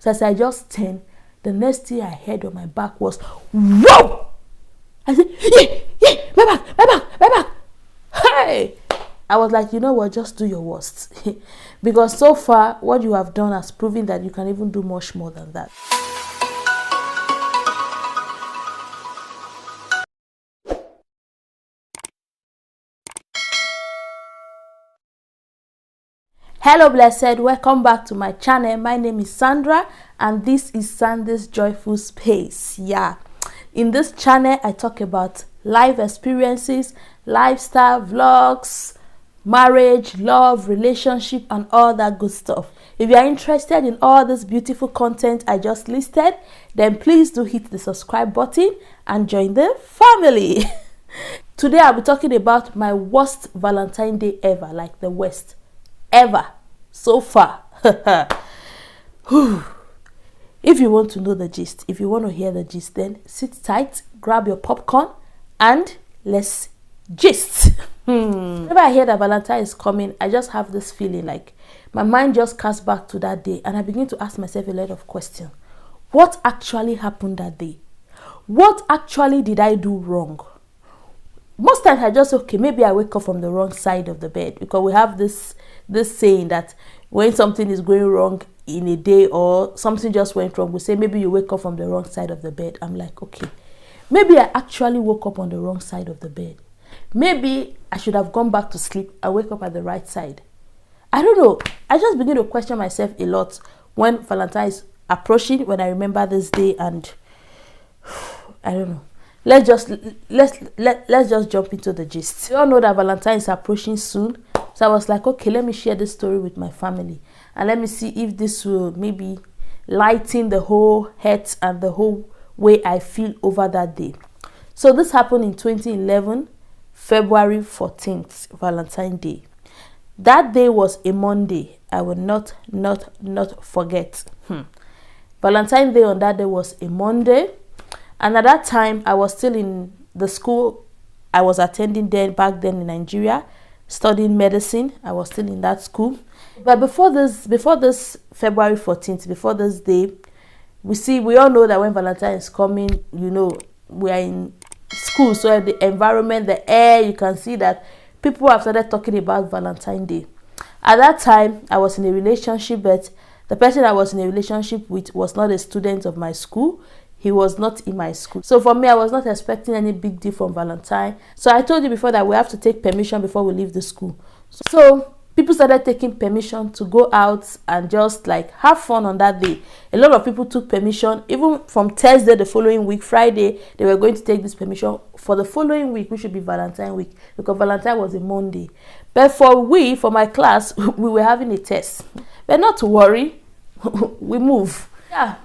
So as I just turned, the next thing I heard on my back was, whoa! I said, yeah, my back. Hey! I was like, you know what, just do your worst. Because so far, what you have done has proven that you can even do much more than that. Hello blessed, welcome back to my channel. My name is Sandra and this is Sandie's Joyful Space. Yeah, in this channel I talk about life experiences, lifestyle, vlogs, marriage, love, relationship and all that good stuff. If you are interested in all this beautiful content I just listed, then please do hit the subscribe button and join the family. Today I'll be talking about my worst Valentine's Day ever, like the worst ever so far. If you want to know the gist, if you want to hear the gist, then sit tight, grab your popcorn and let's gist. Whenever I hear that Valentine is coming, I just have this feeling like my mind just casts back to that day and I begin to ask myself a lot of questions. What actually happened that day? What actually did I do wrong? Most times I just, okay, maybe I wake up from the wrong side of the bed, because we have this saying that when something is going wrong in a day or something just went wrong, we say maybe you wake up from the wrong side of the bed. I'm like, okay, maybe I actually woke up on the wrong side of the bed. Maybe I should have gone back to sleep and wake up at the right side. I don't know. I just begin to question myself a lot when Valentine is approaching, when I remember this day, and I don't know. Let's just jump into the gist. You all know that Valentine is approaching soon. So I was like, okay, let me share this story with my family. And let me see if this will maybe lighten the whole hurt and the whole way I feel over that day. So this happened in 2011, February 14th, Valentine's Day. That day was a Monday. I will not forget. Valentine's Day on that day was a Monday. And at that time, I was still in the school I was attending back then in Nigeria, studying medicine. I was still in that school. But before this February 14th, before this day, we all know that when Valentine is coming, you know, we are in school. So the environment, the air, you can see that people have started talking about Valentine's Day. At that time, I was in a relationship, but the person I was in a relationship with was not a student of my school. He was not in my school. So for me, I was not expecting any big deal from Valentine. So I told you before that we have to take permission before we leave the school. So people started taking permission to go out and just like have fun on that day. A lot of people took permission, even from Thursday the following week, Friday, they were going to take this permission for the following week, which should be Valentine week, because Valentine was a Monday. But for my class, we were having a test. But not to worry, we move. Yeah.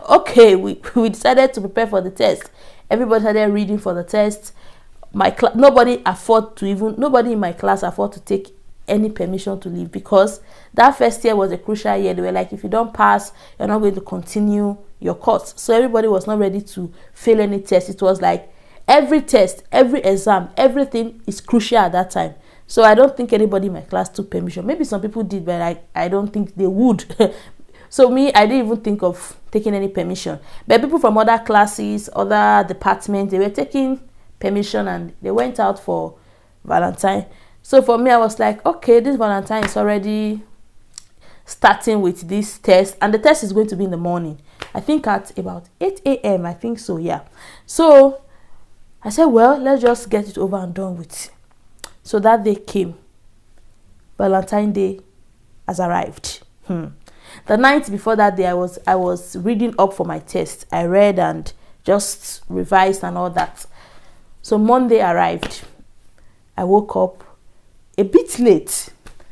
Okay, we decided to prepare for the test. Everybody started reading for the test. Nobody in my class afford to take any permission to leave, because that first year was a crucial year. They were like, if you don't pass, you're not going to continue your course. So everybody was not ready to fail any test. It was like every test, every exam, everything is crucial at that time. So I don't think anybody in my class took permission. Maybe some people did, but I don't think they would. So me, I didn't even think of taking any permission. But people from other classes, other departments, they were taking permission and they went out for Valentine. So for me, I was like, okay, this Valentine is already starting with this test. And the test is going to be in the morning. I think at about 8 a.m. I think so, yeah. So I said, well, let's just get it over and done with. So that day came. Valentine's Day has arrived. The night before that day, I was reading up for my test. I read and just revised and all that. So Monday arrived. I woke up a bit late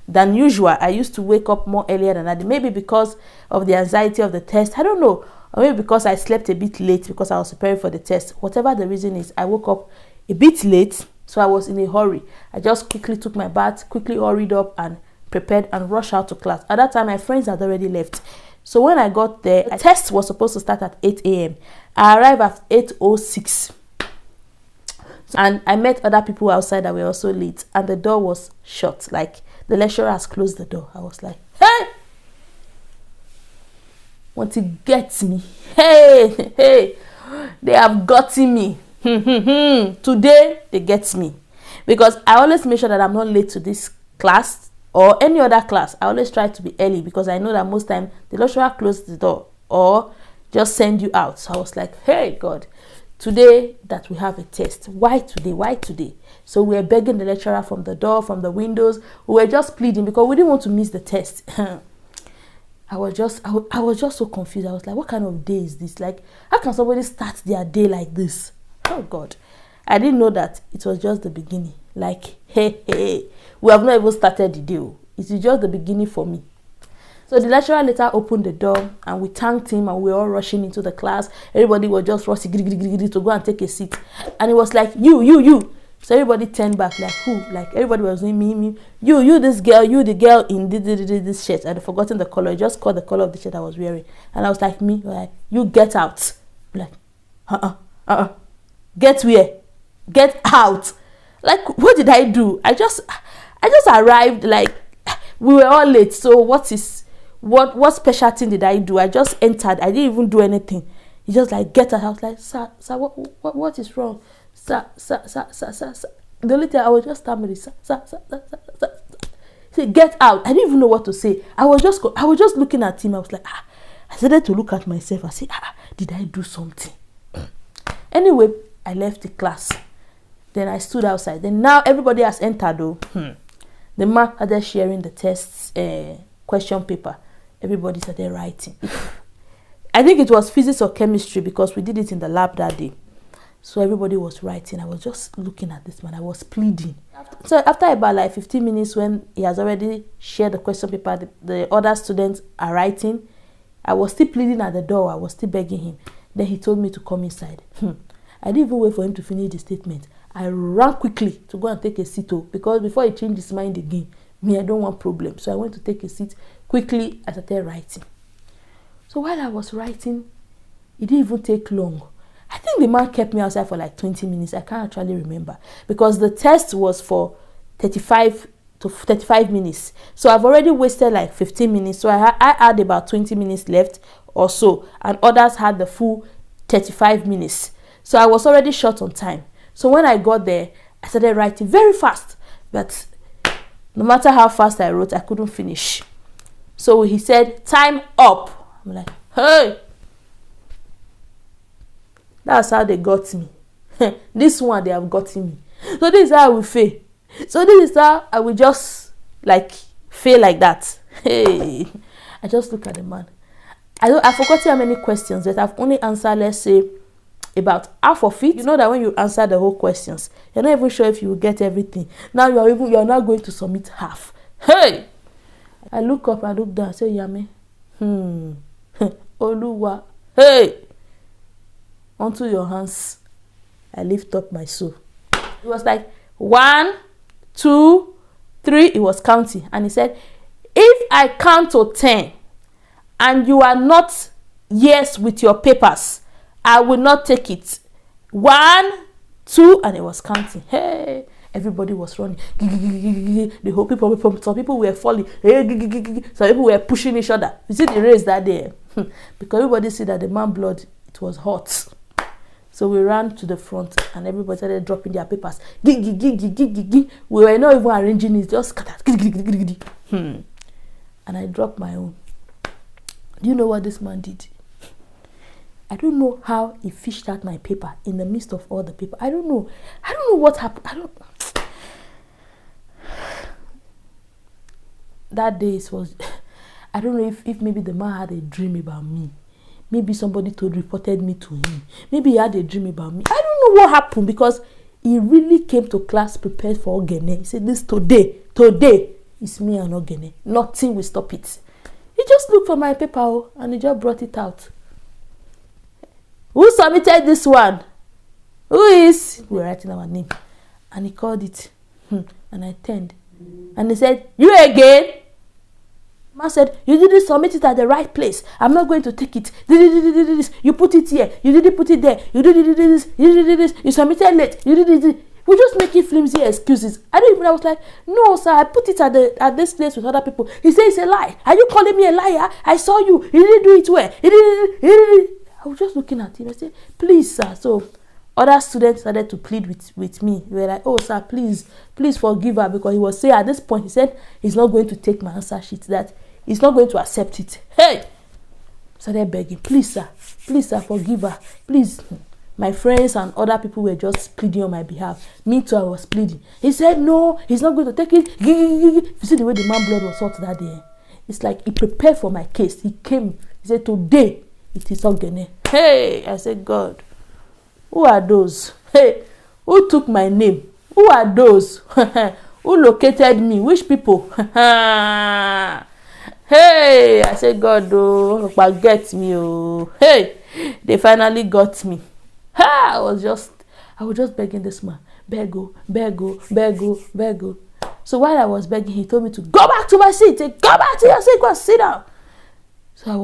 than usual. I used to wake up more earlier than that. Maybe because of the anxiety of the test. I don't know. Or maybe because I slept a bit late because I was preparing for the test. Whatever the reason is, I woke up a bit late. So I was in a hurry. I just quickly took my bath, quickly hurried up and prepared and rushed out to class. At that time, my friends had already left. So when I got there, the test was supposed to start at 8 a.m. I arrived at 8:06. And I met other people outside that were also late. And the door was shut. Like, the lecturer has closed the door. I was like, hey! want to get me. Hey, they have gotten me. Today they get me, because I always make sure that I'm not late to this class or any other class. I always try to be early, because I know that most time the lecturer closes the door or just send you out. So I was like, hey God, today that we have a test, why today? So we were begging the lecturer from the door, from the windows. We were just pleading because we didn't want to miss the test. I was just so confused. I was like, what kind of day is this? Like, how can somebody start their day like this? Oh God, I didn't know that it was just the beginning. Like, hey, we have not even started the day. It is just the beginning for me. So the lecturer later opened the door and we thanked him, and we were all rushing into the class. Everybody was just rushing to go and take a seat. And it was like, you. So everybody turned back, like, who? Like, everybody was saying, me. You, this girl, you, the girl in this shirt. I had forgotten the color. I just called the color of the shirt I was wearing. And I was like, me, like, you get out. Like, get where? Get out. Like, what did I do? I just arrived, like, we were all late. So what special thing did I do? I just entered. I didn't even do anything. He just like, get out. I was like, sir, what is wrong? Sir. The only thing I was just stammering, sir. He said, get out. I didn't even know what to say. I was just looking at him. I was like, I started to look at myself. I said, did I do something? Anyway, I left the class. Then I stood outside. Then now everybody has entered though. The man started sharing the tests, question paper. Everybody started writing. I think it was physics or chemistry, because we did it in the lab that day. So everybody was writing. I was just looking at this man. I was pleading. So after about like 15 minutes, when he has already shared the question paper, the other students are writing. I was still pleading at the door. I was still begging him. Then he told me to come inside. I didn't even wait for him to finish the statement. I ran quickly to go and take a seat, because before he changed his mind again, I don't want problems. So I went to take a seat. Quickly, I started writing. So while I was writing, it didn't even take long. I think the man kept me outside for like 20 minutes. I can't actually remember, because the test was for 35 minutes. So I've already wasted like 15 minutes. So I had about 20 minutes left or so, and others had the full 35 minutes. So I was already short on time. So when I got there, I started writing very fast. But no matter how fast I wrote, I couldn't finish. So he said, time up. I'm like, hey. That's how they got me. This one, they have gotten me. So this is how I will fail. So this is how I will just like fail like that. Hey. I just look at the man. I forgot how many questions, but I've only answered, let's say, about half of it. You know that when you answer the whole questions, you're not even sure if you will get everything. Now you're not going to submit half. Hey! I look up, I look down, I say, Yame. Oluwa. Hey! Onto your hands, I lift up my soul. It was like 1, 2, 3. It was counting. And he said, if I count to 10 and you are not yes with your papers, I will not take it. 1, 2, and it was counting. Hey, everybody was running. The whole people, some people were falling. Some people were pushing each other. You see the race that day? Because everybody see that the man blood, it was hot. So we ran to the front and everybody started dropping their papers. We were not even arranging it, just scattered. And I dropped my own. Do you know what this man did? I don't know how he fished out my paper in the midst of all the paper. I don't know what happened. That day it was, I don't know if maybe the man had a dream about me. Maybe somebody reported me to him. Maybe he had a dream about me. I don't know what happened, because he really came to class prepared for Ogene. He said, this today is me and Ogene. Nothing will stop it. He just looked for my paper and he just brought it out. Who submitted this one? Who is? We were writing our name. And he called it. And I turned. And he said, you again? Man said, you didn't submit it at the right place. I'm not going to take it. You put it here. You didn't put it there. You did this. You did this. You submitted late. You did this. we're just making flimsy excuses. I was like, no, sir, I put it at this place with other people. He said it's a lie. Are you calling me a liar? I saw you. He didn't do it well. He didn't. I was just looking at him. I said, please, sir. So other students started to plead with me. They were like, oh, sir, please forgive her, because he was saying at this point, he said he's not going to take my answer sheet, that he's not going to accept it. Hey! Started begging, please, sir, forgive her, please. My friends and other people were just pleading on my behalf. Me too, I was pleading. He said, no, he's not going to take it. You see the way the man blood was hot that day? It's like he prepared for my case. He came, he said, today, it is Ogene. Hey, I said, God, who are those? Hey, who took my name? Who are those? Who located me? Which people? Hey, I said, God, oh, get me, oh. Hey, they finally got me. Ha! I was just begging this man, beg. So while I was begging, he told me to go back to my seat. Say, go back to your seat, go sit down. So I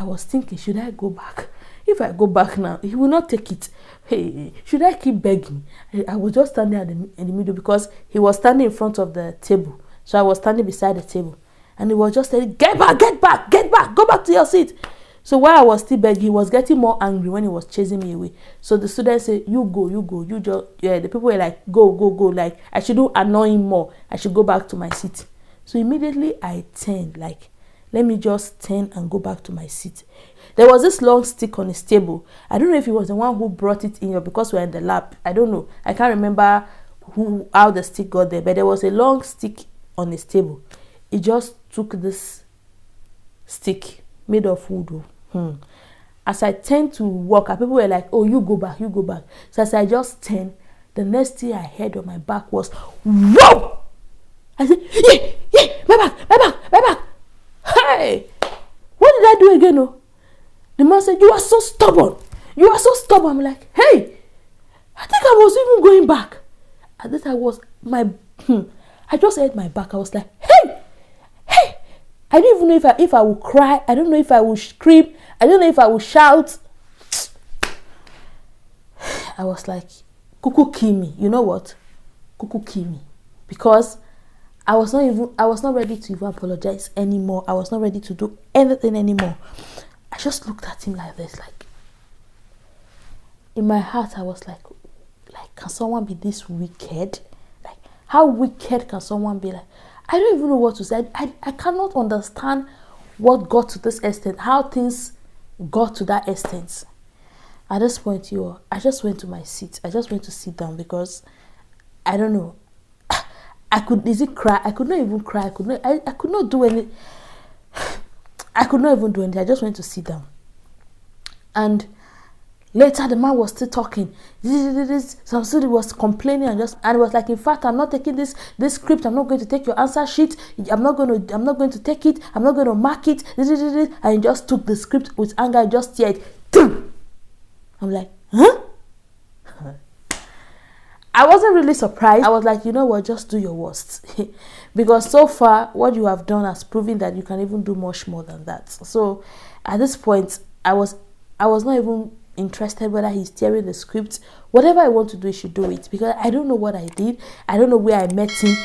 was thinking, should I go back? If I go back now, he will not take it. Hey, should I keep begging? I was just standing in the middle, because he was standing in front of the table. So I was standing beside the table. And he was just saying, get back, go back to your seat. So while I was still begging, he was getting more angry when he was chasing me away. So the students said, you go, you just, yeah, the people were like, go, like, I should do annoying more. I should go back to my seat. So immediately I turned, like, let me just turn and go back to my seat. There was this long stick on his table. I don't know if he was the one who brought it in here, because we were in the lab. I don't know. I can't remember how the stick got there, but there was a long stick on his table. He just took this stick made of wood. As I turned to walk, people were like, oh, you go back. So as I just turned, the next thing I heard on my back was, whoa! I said, yeah, my back. Hey, what did I do again? Oh? The man said, you are so stubborn. I'm like, hey, I think I was even going back. And this I just heard my back. I was like, hey. I don't even know if I will cry. I don't know if I will scream. I don't know if I will shout. I was like, Kuku kill me. You know what? Kuku kill me. Because I was not ready to even apologize anymore. I was not ready to do anything anymore. I just looked at him like this, like, in my heart, I was like, can someone be this wicked? Like, how wicked can someone be? Like, I don't even know what to say. I cannot understand what got to this extent, how things got to that extent. At this point, I just went to my seat. I just went to sit down, because I don't know. I could cry. I could not even cry. I could not do any. I could not even do anything. I just went to sit down. And later, the man was still talking. Some student was complaining and it was like, in fact, I'm not taking this script. I'm not going to take your answer sheet. I'm not going to take it. I'm not going to mark it. And he just took the script with anger. I just teared. I'm like, huh? I wasn't really surprised. I was like, you know what? Just do your worst. Because so far, what you have done has proven that you can even do much more than that. So at this point, I was not even interested whether he's tearing the script. Whatever I want to do, he should do it, because I don't know what I did. I don't know where I met him.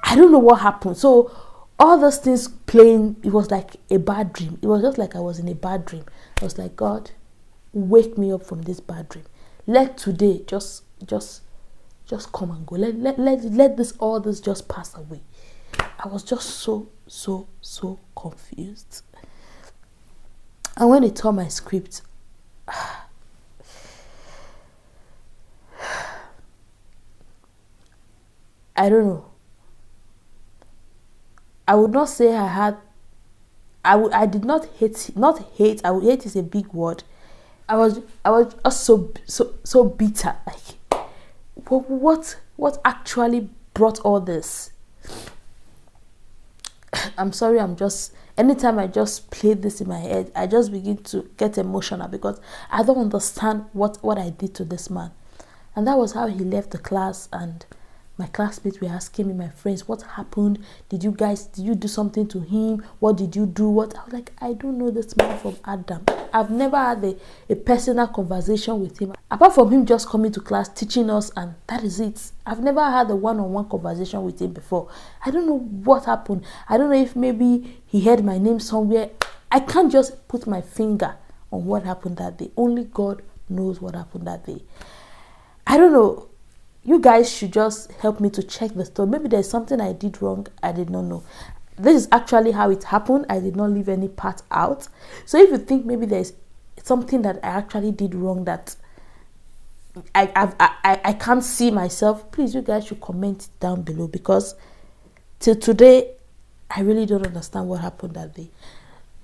I don't know what happened. So all those things playing, it was like a bad dream. It was just like I was in a bad dream. I was like, God, wake me up from this bad dream. Let today just come and go. Let all this just pass away. I was just so confused. And when he tore my script, I don't know. I would not say I did not hate. I would hate is a big word. I was just so bitter. Like, what actually brought all this? I'm sorry. Anytime I just play this in my head, I just begin to get emotional, because I don't understand what I did to this man. And that was how he left the class, and My classmates were asking me, my friends, what happened? Did you do something to him? What did you do? What? I was like, I don't know this man from Adam. I've never had a personal conversation with him. Apart from him just coming to class, teaching us, and that is it. I've never had a one-on-one conversation with him before. I don't know what happened. I don't know if maybe he heard my name somewhere. I can't just put my finger on what happened that day. Only God knows what happened that day. I don't know. You guys should just help me to check the story. Maybe there's something I did wrong. I did not know. This is actually how it happened. I did not leave any part out. So if you think maybe there's something that I actually did wrong that I can't see myself, please, you guys should comment down below, because till today I really don't understand what happened that day.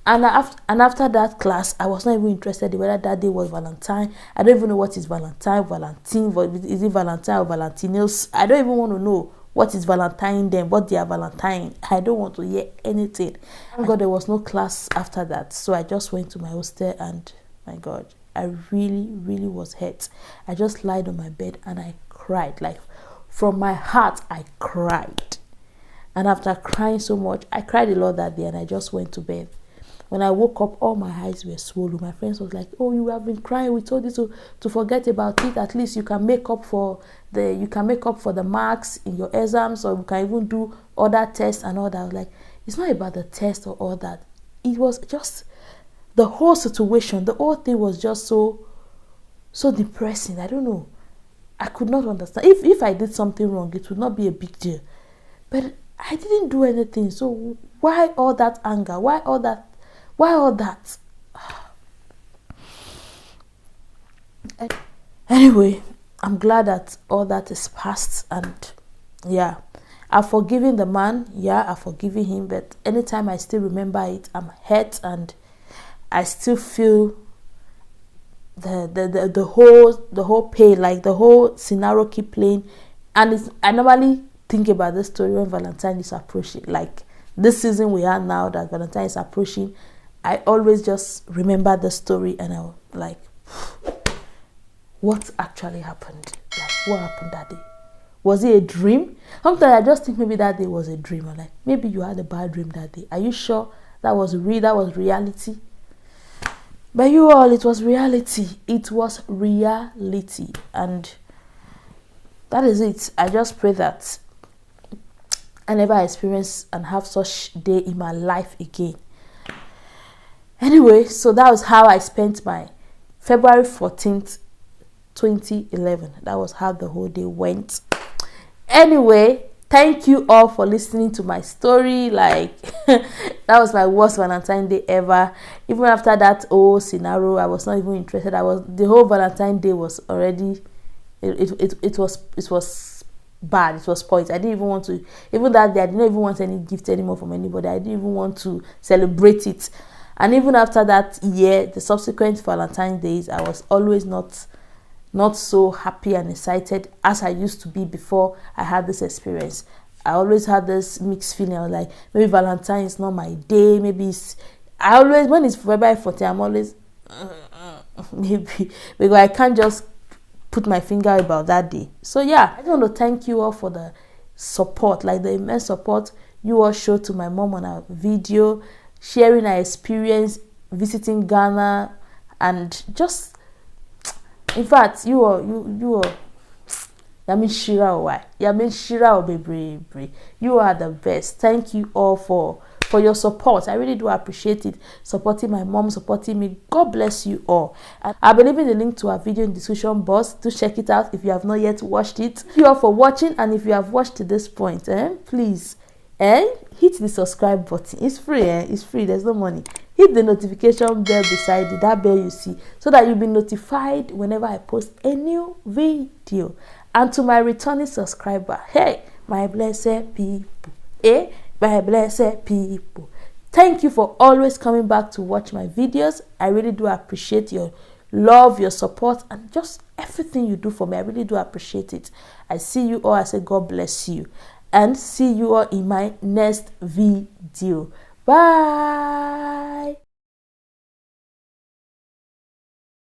And after that class, I was not even interested in whether that day was Valentine. I don't even know what is Valentine, is it Valentine or VALENTINE'S? I don't even want to know what is Valentine then, what they are Valentine. I don't want to hear anything. Thank God there was no class after that. So I just went to my hostel, and my God, I really, really was hurt. I just lied on my bed and I cried. Like, from my heart, I cried. And after crying so much, I cried a lot that day, and I just went to bed. When I woke up, all my eyes were swollen. My friends was like, "Oh, you have been crying. We told you to forget about it. At least you can make up for the marks in your exams, or you can even do other tests and all that." I was like, it's not about the test or all that. It was just the whole situation. The whole thing was just so depressing. I don't know. I could not understand. If I did something wrong, it would not be a big deal. But I didn't do anything. So why all that anger? Why all that? Anyway, I'm glad that all that is past, and yeah, I've forgiven the man. Yeah, I've forgiven him, but anytime I still remember it, I'm hurt, and I still feel the whole pain, like the whole scenario keep playing. And I normally think about this story when Valentine is approaching, like this season we are now that Valentine is approaching. I always just remember the story, and I'm like, what actually happened? Like, what happened that day? Was it a dream? Sometimes I just think maybe that day was a dream. I'm like, maybe you had a bad dream that day. Are you sure that was real? That was reality? But you all, it was reality. It was reality. And that is it. I just pray that I never experience and have such day in my life again. Anyway, so that was how I spent my February 14th, 2011. That was how the whole day went. Anyway, thank you all for listening to my story. Like, that was my worst Valentine Day ever. Even after that whole scenario, I was not even interested. The whole Valentine Day was already, it was bad. It was spoiled. I didn't even want to, even that day, I didn't even want any gift anymore from anybody. I didn't even want to celebrate it. And even after that year, the subsequent Valentine's Days, I was always not so happy and excited as I used to be before I had this experience. I always had this mixed feeling. I was like, maybe Valentine is not my day. Maybe when it's February 14th, I'm always, maybe, because I can't just put my finger about that day. So yeah, I just want to thank you all for the support, like the immense support you all showed to my mom on our video, sharing our experience visiting Ghana, and just, in fact, you are Yamin Shira or why? Yamin Shira or baby. You are the best. Thank you all for your support. I really do appreciate it. Supporting my mom, supporting me. God bless you all. And I'll be leaving the link to our video in the description box. Do check it out if you have not yet watched it. Thank you all for watching, and if you have watched to this point, please hit the subscribe button. It's free. It's free. There's no money. Hit the notification bell beside it, that bell you see, so that you'll be notified whenever I post a new video. And to my returning subscriber, hey, my blessed people, my blessed people, thank you for always coming back to watch my videos. I really do appreciate your love, your support, and just everything you do for me. I really do appreciate it. I see you all. I say God bless you, and see you all in my next video. Bye.